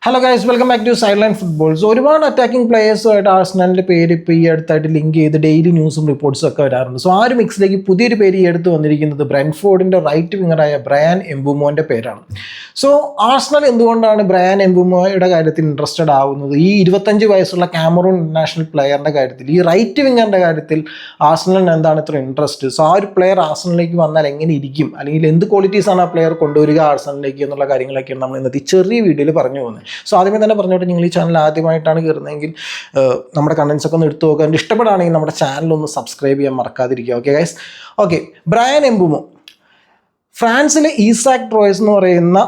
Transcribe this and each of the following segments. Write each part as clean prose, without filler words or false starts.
Hello guys, welcome back to Sideline Football. So ഒരുപാട് attacking പ്ലേയേഴ്സുമായിട്ട് ആഴ്സണലിൻ്റെ പേര് ഇപ്പോൾ ഈ അടുത്തായിട്ട് ലിങ്ക് ചെയ്ത് ഡെയിലി ന്യൂസും റിപ്പോർട്ട്സും ഒക്കെ വരാറുണ്ട്. സോ ആ ഒരു മിക്സിലേക്ക് പുതിയൊരു പേര് ഈ അടുത്ത് വന്നിരിക്കുന്നത് ബ്രെൻഫോർഡിൻ്റെ റൈറ്റ് വിങ്ങറായ ബ്രയാൻ എംബുമോൻ്റെ പേരാണ്. സോ ആഴ്സണൽ എന്തുകൊണ്ടാണ് ബ്രയാൻ എംബുമോയുടെ കാര്യത്തിൽ ഇൻട്രസ്റ്റഡ് ആവുന്നത്? ഈ 25 വയസ്സുള്ള കാമറൂൺ ഇന്റർനാഷണൽ പ്ലെയറിൻ്റെ കാര്യത്തിൽ, ഈ റൈറ്റ് വിങ്ങറിൻ്റെ കാര്യത്തിൽ ആഴ്സണലിന് എന്താണ് ഇത്ര ഇൻട്രസ്റ്റ്? സോ ആ ഒരു പ്ലെയർ ആഴ്സണലിലേക്ക് വന്നാൽ എങ്ങനെ ഇരിക്കും, അല്ലെങ്കിൽ എന്ത് ക്വാളിറ്റീസാണ് ആ പ്ലെയർ കൊണ്ടുവരിക ആഴ്സണലിലേക്ക് എന്നുള്ള കാര്യങ്ങളൊക്കെയാണ് നമ്മൾ ഇന്നത്തെ ചെറിയ വീഡിയോയിൽ പറഞ്ഞു പോകുന്നത്. സോ ആദ്യമേ തന്നെ പറഞ്ഞോട്ടെ, നിങ്ങൾ ഈ ചാനൽ ആദ്യമായിട്ടാണ് കയറുന്നതെങ്കിൽ നമ്മുടെ കണ്ടൻസ് ഒക്കെ ഒന്ന് എടുത്തു നോക്കുക. എൻ്റെ ഇഷ്ടപ്പെടുകയാണെങ്കിൽ നമ്മുടെ ചാനലൊന്ന് സബ്സ്ക്രൈബ് ചെയ്യാൻ മറക്കാതിരിക്കുക. Okay guys. ഓക്കെ, ബ്രയാൻ എംബുമോ ഫ്രാൻസിലെ ഈസാക് ട്രോയ്സ് എന്ന് പറയുന്ന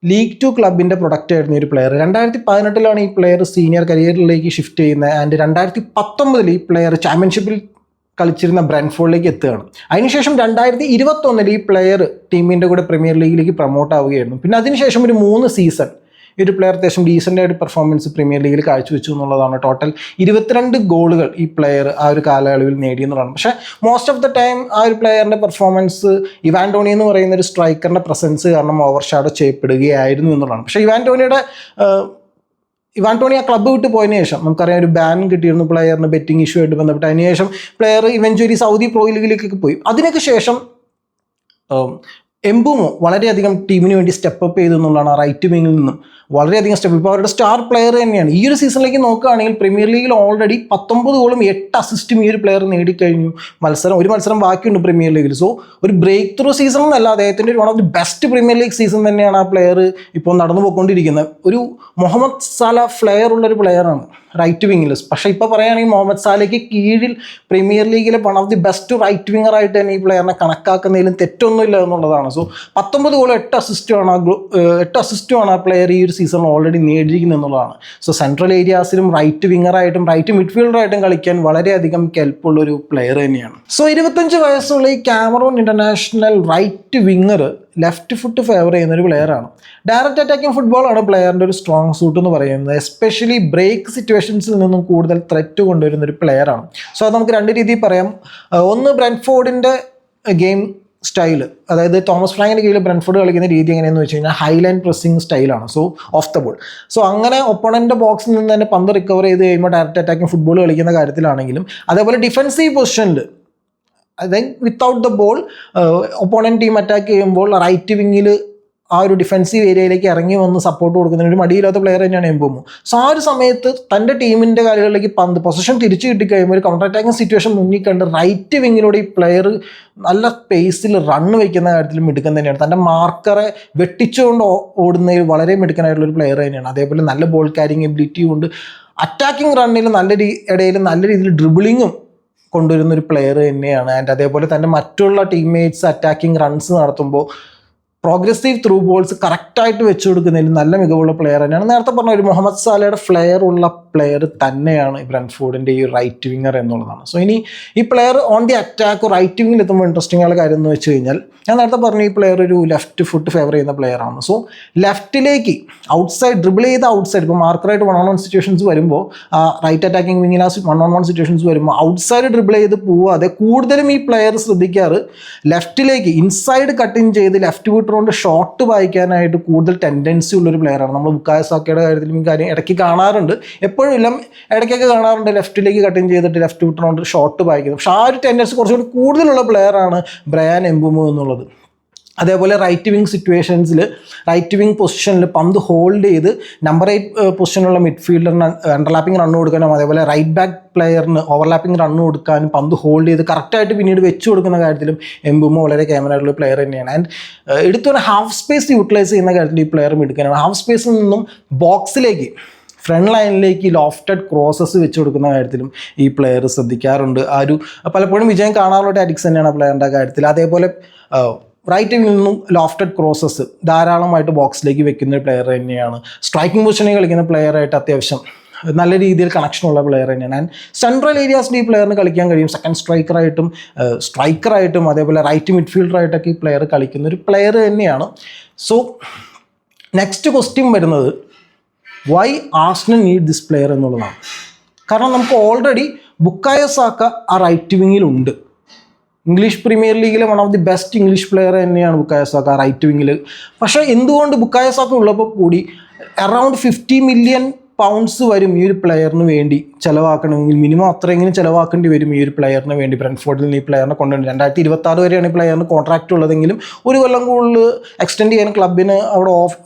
ലീഗ് 2 ക്ലബിൻ്റെ പ്രൊഡക്റ്റ് ആയിരുന്നു ഈ ഒരു പ്ലെയർ. 2018 ഈ പ്ലെയർ സീനിയർ കരിയറിലേക്ക് ഷിഫ്റ്റ് ചെയ്യുന്നത്. ആൻഡ് 2019 ഈ പ്ലെയർ ചാമ്പ്യൻഷിപ്പിൽ കളിച്ചിരുന്ന ബ്രെൻഫോർഡിലേക്ക് എത്തുകയാണ്. അതിനുശേഷം 2021 ഈ പ്ലെയർ ടീമിൻ്റെ കൂടെ പ്രീമിയർ ലീഗിലേക്ക് പ്രൊമോട്ട് ആവുകയായിരുന്നു. പിന്നെ അതിനുശേഷം ഒരു 3 സീസൺ ഈ ഒരു പ്ലെയർ അത്യാവശ്യം ഡീസൻ്റ് ആയിട്ട് പെർഫോമൻസ് പ്രീമിയർ ലീഗിൽ കാഴ്ചവെച്ചു എന്നുള്ളതാണ്. ടോട്ടൽ 22 ഗോളുകൾ ഈ പ്ലെയർ ആ ഒരു കാലയളവിൽ നേടിയെന്നുള്ളതാണ്. പക്ഷേ മോസ്റ്റ് ഓഫ് ദ ടൈം ആ ഒരു പ്ലെയറിൻ്റെ പെർഫോമൻസ് ഇവാൻ ടോണി എന്ന് പറയുന്ന ഒരു സ്ട്രൈക്കറിൻ്റെ പ്രസൻസ് കാരണം ഓവർ ഷാഡോ ചെയ്യപ്പെടുകയായിരുന്നു എന്നുള്ളതാണ്. പക്ഷേ ഇവാൻ ടോണി ആ ക്ലബ്ബ് വിട്ട് പോയതിനു ശേഷം നമുക്കറിയാം ഒരു ബാൻ കിട്ടിയിരുന്നു പ്ലെയറിന് ബെറ്റിംഗ് ഇഷ്യൂ ആയിട്ട് ബന്ധപ്പെട്ട്. അതിനുശേഷം പ്ലെയർ ഇവൻച്വലി സൗദി പ്രോ ലീഗിലേക്കൊക്കെ പോയി. അതിനൊക്കെ ശേഷം എംബുമോ വളരെയധികം ടീമിന് വേണ്ടി സ്റ്റെപ്പ് അപ്പ് ചെയ്തു എന്നുള്ളതാണ്. റൈറ്റ് വിങ്ങിൽ നിന്നും വളരെയധികം സ്റ്റെപ്പ്. ഇപ്പോൾ അവരുടെ സ്റ്റാർ പ്ലെയർ തന്നെയാണ്. ഈ ഒരു സീസണിലേക്ക് നോക്കുകയാണെങ്കിൽ പ്രീമിയർ ലീഗിൽ ഓൾറെഡി 19 ഗോളും 8 അസിസ്റ്റും ഈ ഒരു പ്ലെയർ നേടിക്കഴിഞ്ഞു. ഒരു മത്സരം ബാക്കിയുണ്ട് പ്രീമിയർ ലീഗിൽ. സോ ഒരു ബ്രേക്ക് ത്രൂ സീസൺ എന്നല്ല, അദ്ദേഹത്തിൻ്റെ ഒരു one of the best premier league season തന്നെയാണ് ആ പ്ലെയർ ഇപ്പോൾ നടന്നു പോയിക്കൊണ്ടിരിക്കുന്നത്. ഒരു മുഹമ്മദ് സാല ഫ്ലെയർ ഉള്ളൊരു പ്ലെയറാണ് റൈറ്റ് വിങ്ങിൽ. പക്ഷേ ഇപ്പോൾ പറയുകയാണെങ്കിൽ മുഹമ്മദ് സാലയ്ക്ക് കീഴിൽ പ്രീമിയർ ലീഗിലെ one of the best right വിങ്ങറായിട്ട് തന്നെ ഈ പ്ലെയറിനെ കണക്കാക്കുന്നതിലും തെറ്റൊന്നുമില്ല എന്നുള്ളതാണ്. സോ 19 ഗോളും 8 അസിസ്റ്റുമാണ് ആ പ്ലെയർ ഈ ഒരു സീസണിൽ ഓൾറെഡി നേടിയിരിക്കുന്നത് എന്നുള്ളതാണ്. സോ സെൻട്രൽ ഏരിയാസിലും റൈറ്റ് വിങ്ങറായിട്ടും റൈറ്റ് മിഡ്ഫീൽഡറായിട്ടും കളിക്കാൻ വളരെയധികം കെൽപ്പുള്ളൊരു പ്ലെയർ തന്നെയാണ്. സോ 25 വയസ്സുള്ള ഈ Cameroon international right winger left foot favour ചെയ്യുന്ന ഒരു പ്ലെയറാണ്. ഡയറക്റ്റ് അറ്റാക്കിംഗ് ഫുട്ബോളാണ് പ്ലെയറിൻ്റെ ഒരു സ്ട്രോങ് സൂട്ട് എന്ന് പറയുന്നത്. എസ്പെഷ്യലി ബ്രേക്ക് സിറ്റുവേഷൻസിൽ നിന്നും കൂടുതൽ ത്രെറ്റ് കൊണ്ടുവരുന്ന ഒരു പ്ലെയറാണ്. സോ അത് നമുക്ക് 2 രീതിയിൽ പറയാം. ഒന്ന് ബ്രെൻഫോർഡിൻ്റെ ഗെയിം സ്റ്റൈൽ, അതായത് തോമസ് ഫ്രാങ്കിൻ്റെ കീഴിൽ ബ്രെൻഫോർഡ് കളിക്കുന്ന രീതി എങ്ങനെയെന്ന് വെച്ച് കഴിഞ്ഞാൽ ഹൈലൈൻ പ്രസ്സിങ് സ്റ്റൈലാണ്. So of the ball. So അങ്ങനെ ഒപ്പോണൻ്റെ ബോക്സിൽ നിന്ന് തന്നെ പന്ത് റിക്കവർ ചെയ്ത് കഴിയുമ്പോൾ ഡയറക്റ്റ് അറ്റാക്കിംഗ് ഫുട്ബോൾ കളിക്കുന്ന കാര്യത്തിലാണെങ്കിലും, അതേപോലെ ഡിഫൻസീവ് പൊസിഷനിൽ അതായത് without the ball opponent team attack ചെയ്യുമ്പോൾ റൈറ്റ് വിങ്ങിൽ ആ ഒരു ഡിഫൻസീവ് ഏരിയയിലേക്ക് ഇറങ്ങി വന്ന് സപ്പോർട്ട് കൊടുക്കുന്ന ഒരു മടിയില്ലാത്ത പ്ലെയർ തന്നെയാണ് എംബുമോ. സോ ആ ഒരു സമയത്ത് തൻ്റെ ടീമിൻ്റെ കാലുകളിലേക്ക് പൊസിഷൻ തിരിച്ചു കിട്ടിക്കഴിയുമ്പോൾ ഒരു കൗണ്ടർ അറ്റാക്കിംഗ് സിറ്റുവേഷൻ മുന്നിൽ കണ്ട് റൈറ്റ് വിങ്ങിലൂടെ ഈ പ്ലെയർ നല്ല പേസിൽ റണ്ണ് വയ്ക്കുന്ന കാര്യത്തിൽ മിടുക്കൻ തന്നെയാണ്. തൻ്റെ മാർക്കറെ വെട്ടിച്ചുകൊണ്ട് ഓടുന്നതിൽ വളരെ മിടുക്കനായിട്ടുള്ളൊരു പ്ലെയർ തന്നെയാണ്. അതേപോലെ നല്ല ബോൾ ക്യാരിങ് എബിലിറ്റി കൊണ്ട് അറ്റാക്കിംഗ് റണ്ണിൽ ഇടയിൽ നല്ല രീതിയിൽ ഡ്രിബിളിങ്ങും കൊണ്ടുവരുന്ന ഒരു പ്ലെയർ തന്നെയാണ്. ആൻഡ് അതേപോലെ തന്നെ മറ്റുള്ള ടീംമേറ്റ്സ് അറ്റാക്കിംഗ് റൺസ് നടത്തുമ്പോൾ പ്രോഗ്രസീവ് ത്രൂ ബോൾസ് കറക്റ്റായിട്ട് വെച്ചു കൊടുക്കുന്നതിൽ നല്ല മികവുള്ള പ്ലെയർ തന്നെയാണ്. നേരത്തെ പറഞ്ഞ ഒരു മുഹമ്മദ് സാലയുടെ ഫ്ലെയർ ഉള്ള പ്ലെയർ തന്നെയാണ് ബ്രെൻഫോർഡിൻ്റെ ഈ റൈറ്റ് വിങ്ങർ എന്നുള്ളതാണ്. സോ ഇനി ഈ player on the attack right വിങ്ങിൽ എത്തുമ്പോൾ ഇൻട്രസ്റ്റിംഗ് ആയ കാര്യം എന്ന് വെച്ച് കഴിഞ്ഞാൽ, ഞാൻ നേരത്തെ പറഞ്ഞു ഈ പ്ലെയർ ഒരു ലെഫ്റ്റ് ഫുട്ട് ഫേവർ ചെയ്യുന്ന പ്ലെയറാണ്. സോ ലെഫ്റ്റിലേക്ക് ഔട്ട്സൈഡ് ഡ്രിബിൾ ചെയ്ത് ഔട്ട്സൈഡ്, ഇപ്പോൾ മാർക്കറായിട്ട് 1-on-1 സിറ്റുവേഷൻസ് വരുമ്പോൾ റൈറ്റ് അറ്റാക്കിംഗ് വിങ്ങിൽ 1-on-1 സിറ്റുവേഷൻസ് വരുമ്പോൾ ഔട്ട്സൈഡ് ഡ്രിബിൾ ചെയ്ത് പോവാതെ കൂടുതലും ഈ പ്ലെയർ ശ്രദ്ധിക്കാറ് ലെഫ്റ്റിലേക്ക് ഇൻസൈഡ് കട്ടിങ് ചെയ്ത് ലെഫ്റ്റ് ഫുട്ട് കൊണ്ട് ഷോട്ട് വായിക്കാനായിട്ട് കൂടുതൽ ടെൻഡൻസി ഉള്ളൊരു പ്ലെയറാണ്. നമ്മൾ ബുക്കായ സാക്കയുടെ കാര്യത്തിലും ഈ കാര്യം ഇടയ്ക്ക് കാണാറുണ്ട്, എപ്പോഴും ഇല്ല ഇടയ്ക്കൊക്കെ കാണാറുണ്ട്, ലെഫ്റ്റിലേക്ക് കട്ടിങ് ചെയ്തിട്ട് ലെഫ്റ്റ് ഫുട്ട് കൊണ്ട് ഷോട്ട് വായിക്കുന്നത്. പക്ഷേ ആ ഒരു ടെൻഡൻസി കുറച്ചുകൂടി കൂടുതലുള്ള പ്ലെയറാണ് ബ്രയാൻ എംബുമോ എന്നുള്ളത്. അതേപോലെ റൈറ്റ് വിങ് സിറ്റുവേഷൻസിൽ റൈറ്റ് വിങ് പൊസിഷനിൽ പന്ത് ഹോൾഡ് ചെയ്ത് നമ്പർ 8 പൊസിഷനുള്ള മിഡ്ഫീൽഡറിന് അണ്ടർലാപ്പിംഗ് റണ്ണ് കൊടുക്കാനും, അതേപോലെ റൈറ്റ് ബാക്ക് പ്ലെയറിന് ഓവർലാപ്പിംഗ് റണ്ണ് കൊടുക്കാനും പന്ത് ഹോൾഡ് ചെയ്ത് കറക്റ്റായിട്ട് പിന്നീട് വെച്ച് കൊടുക്കുന്ന കാര്യത്തിലും എംബുമോ വളരെ ക്യാമറയുള്ള പ്ലെയർ തന്നെയാണ്. ആൻഡ് എടുത്തുകൊണ്ട് ഹാഫ് സ്പേസ് യൂട്ടിലൈസ് ചെയ്യുന്ന കാര്യത്തിൽ ഈ പ്ലെയർ മിടുക്കാനാണ്. ഹാഫ് സ്പേസിൽ നിന്നും ബോക്സിലേക്ക് ഫ്രണ്ട് ലൈനിലേക്ക് ലോഫ്റ്റഡ് ക്രോസസ് വെച്ച് കൊടുക്കുന്ന കാര്യത്തിലും ഈ പ്ലെയർ ശ്രദ്ധിക്കാറുണ്ട്. ആ ഒരു പലപ്പോഴും വിജയം കാണാറുള്ള ടാറ്റിക്സ് തന്നെയാണ് ആ പ്ലെയറിൻ്റെ കാര്യത്തിൽ. അതേപോലെ റൈറ്റ് വിങ്ങിൽ നിന്നും ലോഫ്റ്റഡ് ക്രോസസ് ധാരാളമായിട്ട് ബോക്സിലേക്ക് വെക്കുന്ന ഒരു പ്ലെയർ തന്നെയാണ്. സ്ട്രൈക്കിംഗ് പൊസിഷനിൽ കളിക്കുന്ന പ്ലെയറായിട്ട് അത്യാവശ്യം നല്ല രീതിയിൽ കണക്ഷനുള്ള പ്ലെയർ തന്നെയാണ്. ആൻഡ് സെൻട്രൽ ഏരിയാസിൽ ഈ പ്ലെയറിന് കളിക്കാൻ കഴിയും. സെക്കൻഡ് സ്ട്രൈക്കറായിട്ടും അതേപോലെ റൈറ്റ് മിഡ്ഫീൽഡറായിട്ടൊക്കെ ഈ പ്ലെയർ കളിക്കുന്ന ഒരു പ്ലെയർ തന്നെയാണ്. സോ നെക്സ്റ്റ് ക്വസ്റ്റ്യൻ വരുന്നത് why Arsenal need this player എന്നുള്ളതാണ്. കാരണം നമുക്ക് ഓൾറെഡി ബുക്കായ സാക്ക ആ റൈറ്റ് വിങ്ങിലുണ്ട്. ഇംഗ്ലീഷ് പ്രീമിയർ ലീഗിലെ one of the best English player തന്നെയാണ് ബുക്കായ സാക്ക റൈറ്റ് വിങ്ങിൽ. പക്ഷേ എന്തുകൊണ്ട് ബുക്കായ സാക്ക ഉള്ളപ്പോൾ കൂടി അറൗണ്ട് 50 മില്യൺ പൗണ്ട്സ് വരും ഈ ഒരു പ്ലെയറിന് വേണ്ടി ചിലവാക്കണമെങ്കിൽ. മിനിമം അത്രയെങ്കിലും ചിലവാക്കേണ്ടി വരും ഈ ഒരു പ്ലെയറിന് വേണ്ടി. ബ്രെൻഫോർഡിൽ നിന്ന് ഈ പ്ലെയറിനെ കൊണ്ടുവരും. 2026 വരെയാണ് ഈ പ്ലെയറിന് കോൺട്രാക്റ്റ് ഉള്ളതെങ്കിലും ഒരു കൊല്ലം കൂടുതൽ എക്സ്റ്റെൻഡ് ചെയ്യാൻ ക്ലബിന് അവിടെ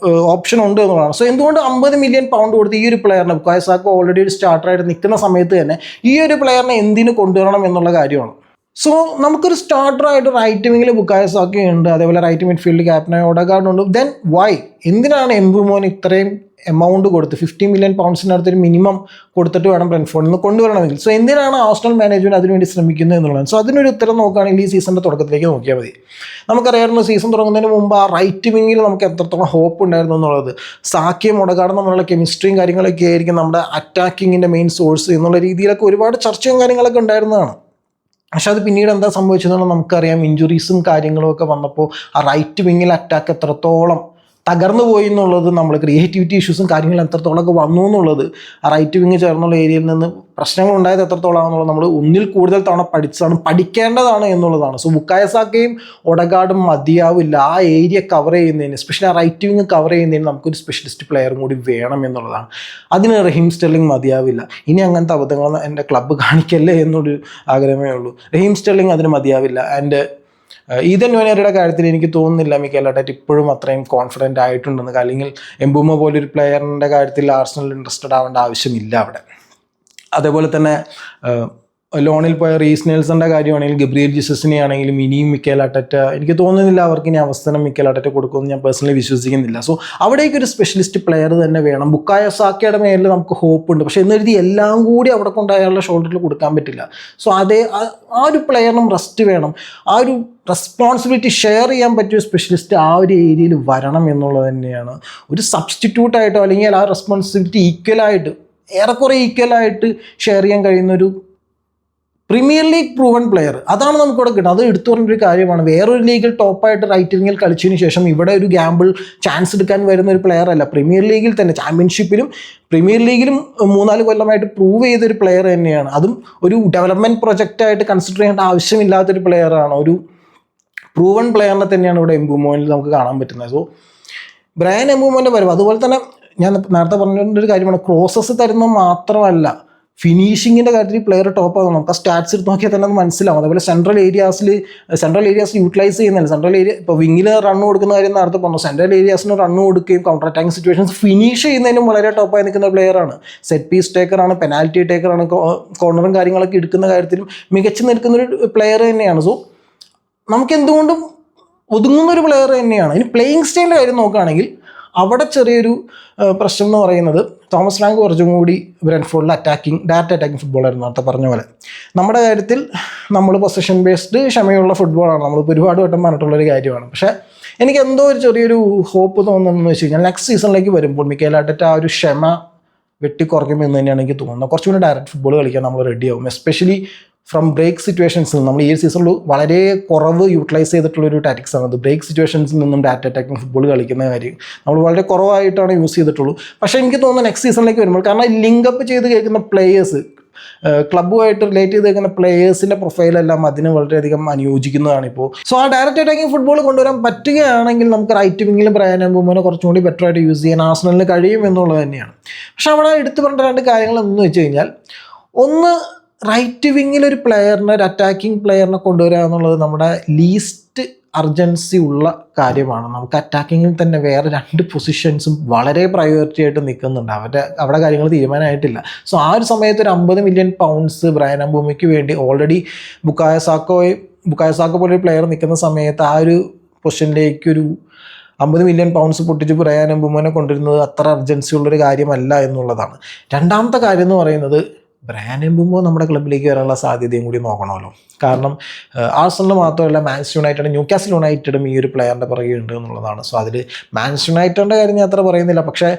ഓപ്ഷൻ ഉണ്ട് എന്നുള്ളതാണ്. സോ എന്തുകൊണ്ട് 50 മില്യൺ പൗണ്ട് കൊടുത്ത് ഈ ഒരു പ്ലെയറിന്, ബുക്കായോ സാക്ക ഓൾറെഡി ഒരു സ്റ്റാർട്ടറായിട്ട് നിൽക്കുന്ന സമയത്ത് തന്നെ ഈ ഒരു പ്ലെയറിനെ എന്തിനു കൊണ്ടുവരണം എന്നുള്ള കാര്യമാണ്. സോ നമുക്കൊരു സ്റ്റാർട്ടറായിട്ട് റൈറ്റ് വിങ്ങിൽ ബുക്കായോ സാക്ക ഉണ്ട്, അതേപോലെ റൈറ്റ് മിഡ്ഫീൽഡ് ക്യാപ്റ്റനായ ഓഡഗാർഡ് ഉണ്ട്. ദെൻ വൈ, എന്തിനാണ് എംബുമോന് ഇത്രയും എമൗണ്ട് കൊടുത്ത് 50 മില്യൺ പൗണ്ട്സിനടുത്തൊരു മിനിമം കൊടുത്തിട്ട് വേണം ബ്രെൻഫോർഡിൽ നിന്ന് കൊണ്ടുവരണമെങ്കിൽ? സോ എന്തിനാണ് ആർസണൽ മാനേജ്മെൻറ്റ് അതിനുവേണ്ടി ശ്രമിക്കുന്നത് എന്നുള്ളതാണ്. സോ അതിനൊരു ഉത്തരം നോക്കുകയാണെങ്കിൽ ഈ സീസണിൻ്റെ തുടക്കത്തിലേക്ക് നോക്കിയാൽ മതി. നമുക്കറിയാമായിരുന്നു സീസൺ തുടങ്ങുന്നതിന് മുമ്പ് ആ റൈറ്റ് വിങ്ങിൽ നമുക്ക് എത്രത്തോളം ഹോപ്പ് ഉണ്ടായിരുന്നു എന്നുള്ളത്. സാക്കയും ഒഡഗാർഡും തമ്മിലുള്ള കെമിസ്ട്രിയും കാര്യങ്ങളൊക്കെ ആയിരിക്കും നമ്മുടെ അറ്റാക്കിങ്ങിൻ്റെ മെയിൻ സോഴ്സ് എന്നുള്ള രീതിയിലൊക്കെ ഒരുപാട് ചർച്ചയും കാര്യങ്ങളൊക്കെ ഉണ്ടായിരുന്നതാണ്. പക്ഷെ അത് പിന്നീട് എന്താ സംഭവിച്ചതെന്ന് നമുക്കറിയാം. ഇഞ്ചുറീസും കാര്യങ്ങളും ഒക്കെ വന്നപ്പോൾ ആ റൈറ്റ് വിങ്ങിൽ അറ്റാക്ക് എത്രത്തോളം തകർന്നു പോയി എന്നുള്ളത്, നമ്മൾ ക്രിയേറ്റിവിറ്റി ഇഷ്യൂസും കാര്യങ്ങളും എത്രത്തോളമൊക്കെ വന്നു എന്നുള്ളത്, ആ റൈറ്റ് വിങ് ചേർന്നുള്ള ഏരിയയിൽ നിന്ന് പ്രശ്നങ്ങൾ ഉണ്ടായത് എത്രത്തോളമാണെന്നുള്ളത് നമ്മൾ ഒന്നിൽ കൂടുതൽ തവണ പഠിക്കേണ്ടതാണ് എന്നുള്ളതാണ്. സോ ബുക്കായോ സാക്കയും ഒഡഗാർഡും മതിയാവില്ല ആ ഏരിയ കവർ ചെയ്യുന്നതിന്, എസ്പെഷ്യലി ആ റൈറ്റ് വിങ് കവർ ചെയ്യുന്നതിന് നമുക്കൊരു സ്പെഷ്യലിസ്റ്റ് പ്ലെയറും കൂടി വേണം എന്നുള്ളതാണ്. അതിന് റഹീം സ്റ്റെർലിംഗ് മതിയാവില്ല. ഇനി അങ്ങനത്തെ അബദ്ധങ്ങൾ എൻ്റെ ക്ലബ്ബ് കാണിക്കല്ലേ എന്നൊരു ആഗ്രഹമേ ഉള്ളൂ. റഹീം സ്റ്റെർലിംഗ് അതിന് മതിയാവില്ല. ആൻഡ് ഈതൻ ന്യൂനറിയുടെ കാര്യത്തിൽ എനിക്ക് തോന്നുന്നില്ല മിക്കേൽ ആർട്ടറ്റ ഇപ്പോഴും അത്രയും കോൺഫിഡൻ്റ് ആയിട്ടുണ്ടെന്ന്. അല്ലെങ്കിൽ എംബുമോ പോലൊരു പ്ലെയറിൻ്റെ കാര്യത്തിൽ ആർസണൽ ഇൻട്രസ്റ്റഡ് ആവേണ്ട ആവശ്യമില്ല അവിടെ. അതേപോലെ തന്നെ ലോണിൽ പോയ റീസ് നെൽസന്റെ കാര്യമാണെങ്കിലും ഗബ്രിയേൽ ജീസസിനെ ആണെങ്കിലും ഇനിയും മിക്കേൽ ആർട്ടറ്റ, എനിക്ക് തോന്നുന്നില്ല അവർക്ക് ഇനി അവസരം മിക്കേൽ ആർട്ടറ്റ കൊടുക്കുമെന്ന് ഞാൻ പേഴ്സണലി വിശ്വസിക്കുന്നില്ല. സോ അവിടേക്ക് ഒരു സ്പെഷ്യലിസ്റ്റ് പ്ലെയർ തന്നെ വേണം. ബുക്കായോ സാക്കയുടെ മേലിൽ നമുക്ക് ഹോപ്പ് ഉണ്ട്, പക്ഷെ എന്നെഴുതി എല്ലാം കൂടി അവിടെ കൊണ്ട് അയാളുടെ ഷോൾഡറിൽ കൊടുക്കാൻ പറ്റില്ല. സോ ആ ഒരു പ്ലെയറിനും റെസ്റ്റ് വേണം. ആ ഒരു റെസ്പോൺസിബിലിറ്റി ഷെയർ ചെയ്യാൻ പറ്റിയ സ്പെഷ്യലിസ്റ്റ് ആ ഒരു ഏരിയയിൽ വരണം എന്നുള്ളത് തന്നെയാണ്. ഒരു സബ്സ്റ്റിറ്റ്യൂട്ടായിട്ടോ അല്ലെങ്കിൽ ആ റെസ്പോൺസിബിലിറ്റി ഏറെക്കുറെ ഈക്വലായിട്ട് ഷെയർ ചെയ്യാൻ കഴിയുന്നൊരു പ്രീമിയർ ലീഗ് പ്രൂവൺ പ്ലെയർ, അതാണ് നമുക്കിവിടെ കിട്ടുന്നത്. അത് എടുത്തു പറഞ്ഞൊരു കാര്യമാണ്. വേറൊരു ലീഗിൽ ടോപ്പായിട്ട് റൈറ്റ് വിങ്ങിൽ കളിച്ചതിന് ശേഷം ഇവിടെ ഒരു ഗാമ്പിൾ ചാൻസ് എടുക്കാൻ വരുന്ന ഒരു പ്ലെയർ അല്ല. പ്രീമിയർ ലീഗിൽ തന്നെ ചാമ്പ്യൻഷിപ്പിലും പ്രീമിയർ ലീഗിലും 3-4 കൊല്ലമായിട്ട് പ്രൂവ് ചെയ്തൊരു പ്ലെയർ തന്നെയാണ്. അതും ഒരു ഡെവലപ്മെൻറ്റ് പ്രൊജക്റ്റായിട്ട് കൺസിഡർ ചെയ്യേണ്ട ആവശ്യമില്ലാത്തൊരു പ്ലെയറാണ്. ഒരു പ്രൂവൺ പ്ലെയറിനെ തന്നെയാണ് ഇവിടെ എംബുമോയിൽ നമുക്ക് കാണാൻ പറ്റുന്നത്. സോ ബ്രയൻ എംബുമോൻ്റെ വരവ്, അതുപോലെ തന്നെ ഞാൻ നേരത്തെ പറഞ്ഞൊരു കാര്യമാണ്, ക്രോസസ് തരുന്നത് മാത്രമല്ല ഫിനിഷിങ്ങിൻ്റെ കാര്യത്തിൽ പ്ലെയർ ടോപ്പ് ആകും. നമുക്ക് ആ സ്റ്റാറ്റ്സ് എടുത്ത് നോക്കിയാൽ തന്നെ അത് മനസ്സിലാവും. അതേപോലെ സെൻട്രൽ ഏരിയാസിൽ യൂട്ടിലൈസ് ചെയ്യുന്നില്ല. സെൻട്രൽ ഏരിയ ഇപ്പോൾ വിങ്ങിൽ റണ്ണ് കൊടുക്കുന്ന കാര്യം നേരത്തെ പറഞ്ഞു. സെൻട്രൽ ഏരിയാസിന് റണ്ണ് കൊടുക്കുകയും കൗണ്ടർ അറ്റാക്കിംഗ് സിറ്റുവേഷൻസ് ഫിനിഷ് ചെയ്യുന്നതിനും വളരെ ടോപ്പായി നിൽക്കുന്ന പ്ലെയറാണ്. സെറ്റ് പീസ് ടേക്കറാണ്, പെനാൽറ്റി ടേക്കറാണ്, കോർണറും കാര്യങ്ങളൊക്കെ എടുക്കുന്ന കാര്യത്തിലും മികച്ചു നിൽക്കുന്നൊരു പ്ലെയർ തന്നെയാണ്. സോ നമുക്ക് എന്തുകൊണ്ടും ഒതുങ്ങുന്നൊരു പ്ലെയർ തന്നെയാണ്. ഇനി പ്ലേയിങ് സ്റ്റൈലിൻ്റെ കാര്യം നോക്കുകയാണെങ്കിൽ അവിടെ ചെറിയൊരു പ്രശ്നം എന്ന് പറയുന്നത്, തോമസ് ഫ്രാങ്ക് കുറച്ചും കൂടി ബ്രെൻഫോർഡിൽ ഡയറക്റ്റ് അറ്റാക്കിംഗ് ഫുട്ബോളായിരുന്നു നേരത്തെ പറഞ്ഞ പോലെ. നമ്മുടെ കാര്യത്തിൽ നമ്മൾ പൊസിഷൻ ബേസ്ഡ് ക്ഷമയുള്ള ഫുട്ബോളാണ്, നമ്മളിപ്പോൾ ഒരുപാട് വട്ടം പറഞ്ഞിട്ടുള്ളൊരു കാര്യമാണ്. പക്ഷേ എനിക്ക് എന്തോ ഒരു ചെറിയൊരു ഹോപ്പ് തോന്നുന്നതെന്ന് വെച്ച് കഴിഞ്ഞാൽ നെക്സ്റ്റ് സീസണിലേക്ക് വരുമ്പോൾ മിക്കേൽ ആർട്ടറ്റ ആ ഒരു ക്ഷമ വെട്ടിക്കുറയ്ക്കുമെന്ന് തന്നെയാണ് എനിക്ക് തോന്നുന്നത്. കുറച്ചുകൂടി ഡയറക്റ്റ് ഫുട്ബോൾ കളിക്കാൻ നമ്മൾ റെഡിയാവും. എസ്പെഷ്യലി ഫ്രം ബ്രേക്ക് സിറ്റുവേഷൻസിൽ നമ്മൾ ഈ സീസണിൽ വളരെ കുറവ് യൂട്ടിലൈസ് ചെയ്തിട്ടുള്ളൊരു ടാറ്റിക്സ് ആണ് അത്. ബ്രേക്ക് സിറ്റുവേഷൻസിൽ നിന്നും ഡയറക്റ്റ് അറ്റാക്കിംഗ് ഫുട്ബോൾ കളിക്കുന്ന കാര്യം നമ്മൾ വളരെ കുറവായിട്ടാണ് യൂസ് ചെയ്തിട്ടുള്ളൂ. പക്ഷേ എനിക്ക് തോന്നുന്നു നെക്സ്റ്റ് സീസണിലേക്ക് വരുമ്പോൾ, കാരണം ലിങ്കപ്പ് ചെയ്ത് കേൾക്കുന്ന പ്ലേയേഴ്സ്, ക്ലബ്ബുമായിട്ട് റിലേറ്റ് ചെയ്ത് കേൾക്കുന്ന പ്ലേയേഴ്സിൻ്റെ പ്രൊഫൈലെല്ലാം അതിന് വളരെയധികം അനുയോജിക്കുന്നതാണ് ഇപ്പോൾ. സോ ആ ഡയറക്റ്റ് അറ്റാക്കിംഗ് ഫുട്ബോൾ കൊണ്ടുവരാൻ പറ്റുകയാണെങ്കിൽ നമുക്ക് റൈറ്റ് വിങ്ങിലും ബ്രയൻ എംബുമോനെ കുറച്ചും കൂടി ബെറ്റർ ആയിട്ട് യൂസ് ചെയ്യാൻ ആർസണലിന് കഴിയും എന്നുള്ളത് തന്നെയാണ്. പക്ഷെ അവിടെ എടുത്തു പറഞ്ഞ രണ്ട് കാര്യങ്ങൾ എന്തെന്ന് വെച്ച് കഴിഞ്ഞാൽ, ഒന്ന് റൈറ്റ് വിങ്ങിൽ ഒരു അറ്റാക്കിംഗ് പ്ലെയറിനെ കൊണ്ടുവരിക എന്നുള്ളത് നമ്മുടെ ലീസ്റ്റ് അർജൻസി ഉള്ള കാര്യമാണ്. നമുക്ക് അറ്റാക്കിങ്ങിൽ തന്നെ വേറെ 2 പൊസിഷൻസും വളരെ പ്രയോറിറ്റി ആയിട്ട് നിൽക്കുന്നുണ്ട്. അവിടെ കാര്യങ്ങൾ തീരുമാനമായിട്ടില്ല. സോ ആ ഒരു സമയത്ത് ഒരു 50 മില്യൺ പൗണ്ട്സ് ബ്രയൻ എംബുമോയ്ക്ക് വേണ്ടി ഓൾറെഡി ബുക്കായോ സാക്ക പോലൊരു പ്ലെയർ നിൽക്കുന്ന സമയത്ത് ആ ഒരു പൊസിഷനിലേക്ക് ഒരു 50 മില്യൺ പൗണ്ട്സ് പൊട്ടിച്ച് ബ്രയൻ എംബുമോനെ കൊണ്ടുവരുന്നത് അത്ര അർജൻസി ഉള്ളൊരു കാര്യമല്ല എന്നുള്ളതാണ്. രണ്ടാമത്തെ കാര്യം എന്ന് പറയുന്നത്, ബ്രയൻ എംബുമോ നമ്മുടെ ക്ലബിലേക്ക് വരാനുള്ള സാധ്യതയും കൂടി നോക്കണമല്ലോ. കാരണം ആർസണൽ മാത്രമല്ല, മാഞ്ചസ്റ്റർ യുണൈറ്റഡ്, ന്യൂകാസിൽ യുണൈറ്റഡും ഈ ഒരു പ്ലെയറിൻ്റെ പുറകെ ഉണ്ട് എന്നുള്ളതാണ്. സോ അതിൽ മാഞ്ചസ്റ്റർ യുണൈറ്റഡിൻ്റെ കാര്യം ഞാൻ അത്ര പറയുന്നില്ല, പക്ഷേ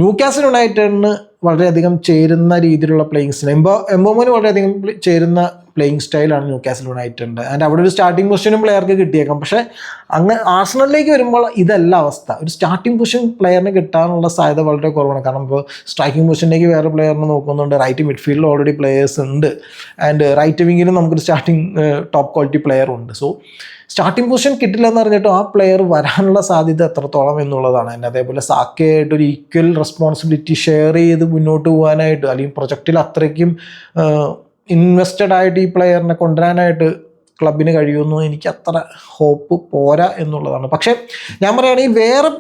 ന്യൂകാസിൽ യുണൈറ്റഡിന് വളരെയധികം ചേരുന്ന രീതിയിലുള്ള പ്ലേയിങ്സിന്, എംബുമോന് വളരെയധികം ചേരുന്ന പ്ലേയിങ് സ്റ്റൈലാണ് ന്യൂകാസിൽ യുണൈറ്റഡിൻ്റെ. ആൻഡ് അവിടെ ഒരു സ്റ്റാർട്ടിംഗ് പൊസിഷനും പ്ലെയർക്ക് കിട്ടിയേക്കാം. പക്ഷേ അങ്ങ് ആഴ്സണലിലേക്ക് വരുമ്പോൾ ഇതല്ല അവസ്ഥ. ഒരു സ്റ്റാർട്ടിംഗ് പൊസിഷൻ പ്ലെയറിന് കിട്ടാനുള്ള സാധ്യത വളരെ കുറവാണ്. കാരണം ഇപ്പോൾ സ്ട്രൈക്കിംഗ് പൊസിഷനിലേക്ക് വേറെ പ്ലെയറിനെ നോക്കുന്നുണ്ട്, റൈറ്റ് മിഡ്ഫീൽഡിൽ ഓൾറെഡി പ്ലെയേഴ്സ് ഉണ്ട്, ആൻഡ് റൈറ്റ് വിങ്ങിലും നമുക്കൊരു സ്റ്റാർട്ടിംഗ് ടോപ്പ് ക്വാളിറ്റി പ്ലെയർ ഉണ്ട്. സോ സ്റ്റാർട്ടിംഗ് പൊസിഷൻ കിട്ടില്ല എന്ന് പറഞ്ഞിട്ട് ആ പ്ലെയർ വരാനുള്ള സാധ്യത എത്രത്തോളം എന്നുള്ളതാണ്. and അതേപോലെ സാക്കയായിട്ട് ഒരു ഈക്വൽ റെസ്പോൺസിബിലിറ്റി ഷെയർ ചെയ്ത് മുന്നോട്ട് പോകാനായിട്ട്, അല്ലെങ്കിൽ പ്രൊജക്റ്റിൽ അത്രയ്ക്കും ഇൻവെസ്റ്റഡ് ആയിട്ട് ഈ പ്ലെയറിനെ കൊണ്ടുവരാനായിട്ട് ക്ലബിന് കഴിയുമെന്ന് എനിക്ക് അത്ര ഹോപ്പ് പോരാ എന്നുള്ളതാണ്. പക്ഷേ ഞാൻ പറയുകയാണെങ്കിൽ വേറെ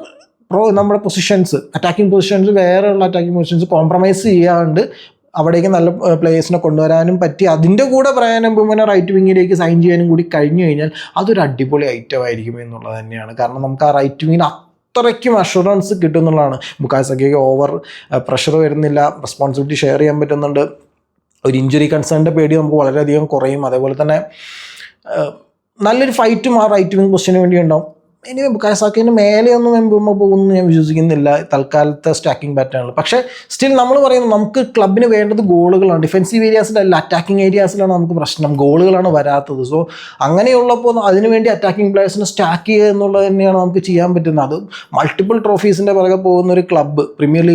നമ്മുടെ പൊസിഷൻസ്, അറ്റാക്കിംഗ് പൊസിഷൻസ്, വേറെയുള്ള അറ്റാക്കിംഗ് പൊസിഷൻസ് കോംപ്രമൈസ് ചെയ്യാണ്ട് അവിടേക്ക് നല്ല പ്ലേയേഴ്സിനെ കൊണ്ടുവരാനും പറ്റി, അതിൻ്റെ കൂടെ ബ്രയാൻ എംബുമോനെ റൈറ്റ് വിങ്ങിലേക്ക് സൈൻ ചെയ്യാനും കൂടി കഴിഞ്ഞു കഴിഞ്ഞാൽ അതൊരു അടിപൊളി ഐറ്റം ആയിരിക്കും എന്നുള്ളത് തന്നെയാണ്. കാരണം നമുക്ക് ആ റൈറ്റ് വിങ്ങിന് അത്രയ്ക്കും അഷുറൻസ് കിട്ടും എന്നുള്ളതാണ്. ബുക്കായോ സാക്കയ്ക്ക് ഓവർ പ്രഷർ വരുന്നില്ല, റെസ്പോൺസിബിലിറ്റി ഷെയർ ചെയ്യാൻ പറ്റുന്നുണ്ട്, ഒരു ഇഞ്ചുറി കൺസേണിൻ്റെ പേടി നമുക്ക് വളരെയധികം കുറയും. അതേപോലെ തന്നെ നല്ലൊരു ഫൈറ്റും ആ റൈറ്റ് വിങ് പൊസിഷന് വേണ്ടി ഉണ്ടാവും. ഇനി ബുക്കായോ സാക്കയിന് മേലെയൊന്നും എംബുമോ പോകുമെന്ന് ഞാൻ വിശ്വസിക്കുന്നില്ല തൽക്കാലത്തെ സ്റ്റാക്കിംഗ് പാറ്റേണിൽ. പക്ഷേ സ്റ്റിൽ നമ്മൾ പറയുന്നത് നമുക്ക് ക്ലബിന് വേണ്ടത് ഗോളുകളാണ്. ഡിഫെൻസീവ് ഏരിയാസിലല്ല, അറ്റാക്കിംഗ് ഏരിയാസിലാണ് നമുക്ക് പ്രശ്നം, ഗോളുകളാണ് വരാത്തത്. സോ അങ്ങനെയുള്ളപ്പോൾ അതിനുവേണ്ടി അറ്റാക്കിംഗ് പ്ലേയേഴ്സിനെ സ്റ്റാക്ക് ചെയ്യുക എന്നുള്ളത് തന്നെയാണ് നമുക്ക് ചെയ്യാൻ പറ്റുന്നത്. അത് മൾട്ടിപ്പിൾ ട്രോഫീസിൻ്റെ പിറകെ പോകുന്ന ഒരു ക്ലബ്ബ്, പ്രീമിയർ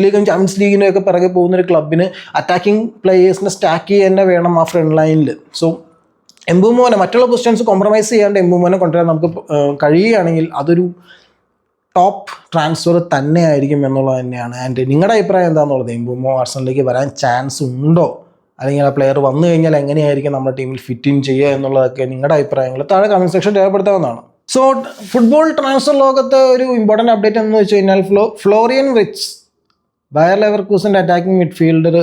ലീഗും ചാമ്പ്യൻസ് ലീഗിനും ഒക്കെ പിറകെ പോകുന്ന ഒരു ക്ലബിന് അറ്റാക്കിംഗ് പ്ലേയേഴ്സിനെ സ്റ്റാക്ക് ചെയ്യുക തന്നെ വേണം ആ ഫ്രണ്ട് ലൈനിൽ. സോ എംബുമോനെ മറ്റുള്ള പൊസിഷൻസ് കോംപ്രമൈസ് ചെയ്യാണ്ട് എംബുമോനെ കൊണ്ടുവരാൻ നമുക്ക് കഴിയുകയാണെങ്കിൽ അതൊരു ടോപ്പ് ട്രാൻസ്ഫർ തന്നെ ആയിരിക്കും എന്നുള്ളത് തന്നെയാണ്. ആൻഡ് നിങ്ങളുടെ അഭിപ്രായം എന്താണെന്നുള്ളത്, എംബുമോ ആഴ്സണലിലേക്ക് വരാൻ ചാൻസ് ഉണ്ടോ, അല്ലെങ്കിൽ ആ പ്ലെയർ വന്നു കഴിഞ്ഞാൽ എങ്ങനെയായിരിക്കും നമ്മുടെ ടീമിൽ ഫിറ്റ് ഇൻ ചെയ്യുക എന്നുള്ളതൊക്കെ നിങ്ങളുടെ അഭിപ്രായങ്ങൾ താഴെ കമൻറ്റ് സെക്ഷൻ രേഖപ്പെടുത്താവുന്നതാണ്. സോ ഫുട്ബോൾ ട്രാൻസ്ഫർ ലോകത്തെ ഒരു ഇമ്പോർട്ടൻറ്റ് അപ്ഡേറ്റ് എന്ന് വെച്ച് കഴിഞ്ഞാൽ ഫ്ലോറിയൻ വിറ്റ്സ്, ബയർ ലെവർകൂസൻ്റെ അറ്റാക്കിംഗ് മിഡ്ഫീൽഡർ,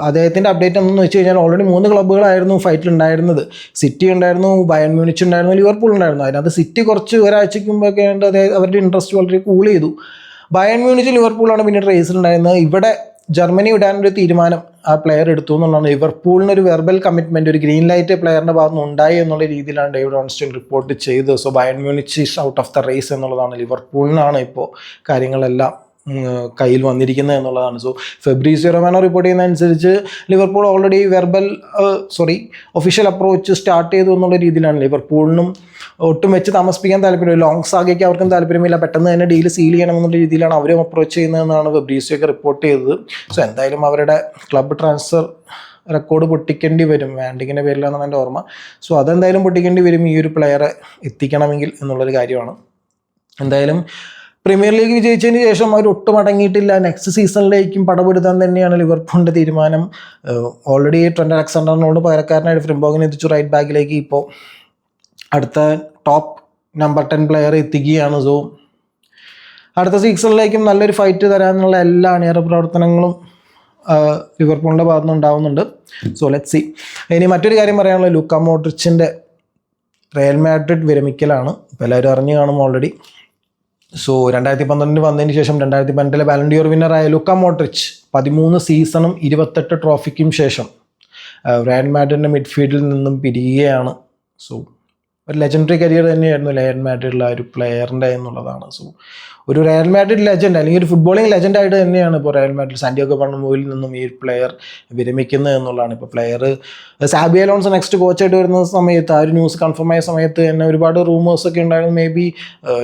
അദ്ദേഹത്തിൻ്റെ അപ്ഡേറ്റ് എന്ന് വെച്ച് കഴിഞ്ഞാൽ ഓൾറെഡി 3 ക്ലബ്ബുകളായിരുന്നു ഫൈറ്റിലുണ്ടായിരുന്നത്. സിറ്റി ഉണ്ടായിരുന്നു, ബയൺ മ്യൂണിച്ച് ഉണ്ടായിരുന്നു, ലിവർപൂൾ ഉണ്ടായിരുന്നു. അതിനകത്ത് സിറ്റി കുറച്ച് ഒരാഴ്ചയ്ക്ക് മുമ്പൊക്കെ അവരുടെ ഇൻട്രസ്റ്റ് വളരെ കൂൾ ചെയ്തു. ബയൺ മ്യൂണിച്ച് ലിവർപൂളാണ് പിന്നീട് റേസിലുണ്ടായിരുന്നത്. ഇവിടെ ജർമ്മനി വിടാനൊരു തീരുമാനം ആ പ്ലെയർ എടുത്തു എന്നുള്ളതാണ്. ലിവർപൂളിനൊരു വെർബൽ കമ്മിറ്റ്മെൻറ്റ്, ഒരു ഗ്രീൻ ലൈറ്റ് പ്ലെയറിൻ്റെ ഭാഗത്ത് നിന്ന് ഉണ്ടായി എന്നുള്ള രീതിയിലാണ് ഡേവിഡ് ഓൺസ്റ്റൈൻ റിപ്പോർട്ട് ചെയ്തത്. So Bayern Munich is out of the race എന്നുള്ളതാണ്. ലിവർപൂളിനാണ് ഇപ്പോൾ കാര്യങ്ങളെല്ലാം കയ്യിൽ വന്നിരിക്കുന്നത് എന്നുള്ളതാണ്. സോ ഫെബ്രീസിയോ റൊമാനോ റിപ്പോർട്ട് ചെയ്യുന്നതനുസരിച്ച് Liverpool already official approach start ചെയ്തു എന്നുള്ള രീതിയിലാണ്. ലിവർപൂളിനും ഒട്ടും വെച്ച് താമസിപ്പിക്കാൻ താല്പര്യമില്ല, ലോങ് സാഗയ്ക്ക് അവർക്കും താല്പര്യമില്ല, പെട്ടെന്ന് തന്നെ ഡീൽ സീൽ ചെയ്യണം എന്നുള്ള രീതിയിലാണ് അവരും അപ്രോച്ച് ചെയ്യുന്നതെന്നാണ് ഫെബ്രീസിയോ ഒക്കെ റിപ്പോർട്ട് ചെയ്തത്. സോ എന്തായാലും അവരുടെ ക്ലബ് ട്രാൻസ്ഫർ റെക്കോർഡ് പൊട്ടിക്കേണ്ടി വരും, വാൻഡിങ്ങിൻ്റെ പേരിലാണെന്നാണ് എൻ്റെ ഓർമ്മ. സോ അതെന്തായാലും പൊട്ടിക്കേണ്ടി വരും ഈ ഒരു പ്ലെയറെ എത്തിക്കണമെങ്കിൽ എന്നുള്ളൊരു കാര്യമാണ്. എന്തായാലും പ്രീമിയർ ലീഗ് വിജയിച്ചതിന് ശേഷം അവർ ഒട്ടും അടങ്ങിയിട്ടില്ല. നെക്സ്റ്റ് സീസണിലേക്കും പടപെടുത്താൻ തന്നെയാണ് ലിവർപൂളിൻ്റെ തീരുമാനം. ഓൾറെഡി ട്രെൻറ്റ് അലക്സാണ്ടറിനോട് പകരക്കാരനായിട്ട് ഫ്രിംബോങ്ങിനെ എത്തിച്ചു റൈറ്റ് ബാക്കിലേക്ക്. ഇപ്പോൾ അടുത്ത ടോപ്പ് നമ്പർ 10 പ്ലെയർ എത്തിക്കുകയാണ്. സോ അടുത്ത സീസണിലേക്കും നല്ലൊരു ഫൈറ്റ് തരാനുള്ള എല്ലാ അണിയറ പ്രവർത്തനങ്ങളും ലിവർപൂളിൻ്റെ ഭാഗത്തുനിന്ന് ഉണ്ടാവുന്നുണ്ട്. So let's see. ഇനി മറ്റൊരു കാര്യം പറയാനുള്ളത്, ലൂക്ക മോഡ്രിച്ചിൻ്റെ റയൽ മാഡ്രിഡ് വിരമിക്കലാണ്. ഇപ്പോൾ എല്ലാവരും അറിഞ്ഞു കാണും ഓൾറെഡി. സോ 2012 വന്നതിന് ശേഷം 2012 ബാലൻഡിയോർ വിന്നറായ ലൂക്ക മോഡ്രിച്ച് 13 സീസണും 28 ട്രോഫിക്കും ശേഷം റയൽ മാഡ്രിഡിൻ്റെ മിഡ്ഫീൽഡിൽ നിന്നും പിരിയുകയാണ്. സോ ഒരു ലെജൻഡറി കരിയർ തന്നെയായിരുന്നു റയൽ മാഡ്രിഡിലെ ഒരു പ്ലെയറിൻ്റെ എന്നുള്ളതാണ്. സോ ഒരു റയൽ മാഡ്രിഡ് ലെജൻഡ്, അല്ലെങ്കിൽ ഒരു ഫുട്ബോളിംഗ് ലെജൻഡായിട്ട് തന്നെയാണ് ഇപ്പോൾ റയൽ മാഡ്രിഡ് സാന്റിയാഗോ ബെർണബേയിൽ നിന്നും ഈ പ്ലെയർ വിരമിക്കുന്നത് എന്നുള്ളതാണ്. ഇപ്പോൾ പ്ലെയർ സാബി അലോൺസോ നെക്സ്റ്റ് കോച്ചായിട്ട് വരുന്ന സമയത്ത്, ആ ഒരു ന്യൂസ് കൺഫേം ആയ സമയത്ത് തന്നെ ഒരുപാട് റൂമേഴ്സൊക്കെ ഉണ്ടായിരുന്നു. മേ ബി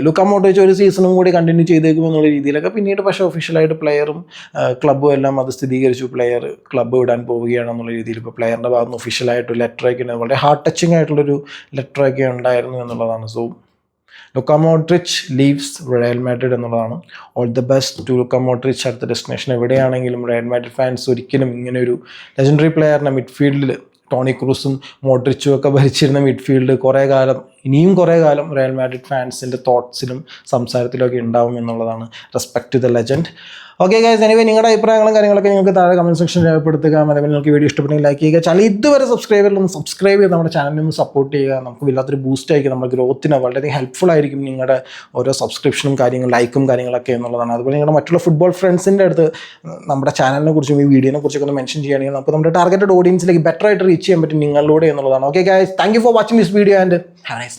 ലൂക്ക മോഡ്രിച്ച് ഒരു സീസണും കൂടി കണ്ടിന്യൂ ചെയ്തേക്കും എന്നുള്ള രീതിയിലൊക്കെ. പിന്നീട് പക്ഷേ ഒഫീഷ്യലായിട്ട് പ്ലെയറും ക്ലബ്ബും എല്ലാം അത് സ്ഥിരീകരിച്ചു, പ്ലെയർ ക്ലബ്ബ് വിടാൻ പോവുകയാണെന്നുള്ള രീതിയിൽ. ഇപ്പോൾ പ്ലെയറിൻ്റെ ഭാഗത്ത് നിന്ന് ഒഫീഷ്യലായിട്ട് ലെറ്ററൊക്കെ ഉണ്ട്, വളരെ ഹാർട്ട് ടച്ചിങ് ആയിട്ടുള്ളൊരു ലെറ്ററൊക്കെ ഉണ്ടായിരുന്നു എന്നുള്ളതാണ്. So Luka Modric leaves Real Madrid എന്നുള്ളതാണ്. All the best to Luka Modric. അടുത്ത ഡെസ്റ്റിനേഷൻ എവിടെയാണെങ്കിലും റയൽ മാഡ്രിഡ് ഫാൻസ് ഒരിക്കലും ഇങ്ങനെ ഒരു ലെജൻഡറി പ്ലെയറിനെ മിഡ്ഫീൽഡിൽ, ടോണി ക്രൂസും മോഡ്രിച്ചും ഒക്കെ ഭരിച്ചിരുന്ന മിഡ്ഫീൽഡ് ഇനിയും കുറേ കാലം റയൽ മാഡ്രിഡ് ഫാൻസിൻ്റെ തോട്ട്സിലും സംസാരത്തിലൊക്കെ ഉണ്ടാവും എന്നുള്ളതാണ്. Respect to the legend. Okay guys, anyway നിങ്ങളുടെ അഭിപ്രായങ്ങളും കാര്യങ്ങളൊക്കെ നിങ്ങൾക്ക് താഴെ കമൻറ്റ് സെക്ഷൻ രേഖപ്പെടുത്തുക. അതേപോലെ നിങ്ങൾക്ക് വീഡിയോ ഇഷ്ടപ്പെട്ടെങ്കിൽ ലൈക്ക് ചെയ്യുക. ചാനൽ ഇതുവരെ സബ്സ്ക്രൈബ് ചെയ്ത് നമ്മുടെ ചാനലിനൊന്ന് സപ്പോർട്ട് ചെയ്യുക. നമുക്ക് വല്ലാത്തൊരു ബൂസ്റ്റ് ആയിരിക്കും, നമ്മുടെ ഗ്രോത്തിന് വളരെയധികം ഹെൽപ്ഫുൾ ആയിരിക്കും നിങ്ങളുടെ ഓരോ സബ്സ്ക്രിപ്ഷനും ലൈക്കും കാര്യങ്ങളൊക്കെ എന്നുള്ളതാണ്. അതുപോലെ നിങ്ങളുടെ മറ്റുള്ള ഫുട്ബോൾ ഫ്രണ്ട്സിൻ്റെ അടുത്ത് നമ്മുടെ ചാനലിനെ കുറിച്ചും ഈ വീഡിയോനെ കുറിച്ചൊക്കെ ഒന്ന് മെൻഷൻ ചെയ്യുകയാണെങ്കിൽ നമുക്ക് നമ്മുടെ ടാർഗറ്റഡ് ഓഡിയൻസിലേക്ക് ബെറ്റർ ആയിട്ട് റീച്ച് ചെയ്യാൻ പറ്റും നിങ്ങളിലൂടെ എന്നുള്ളതാണ്. Okay guys, thank you for watching this video and have A nice day.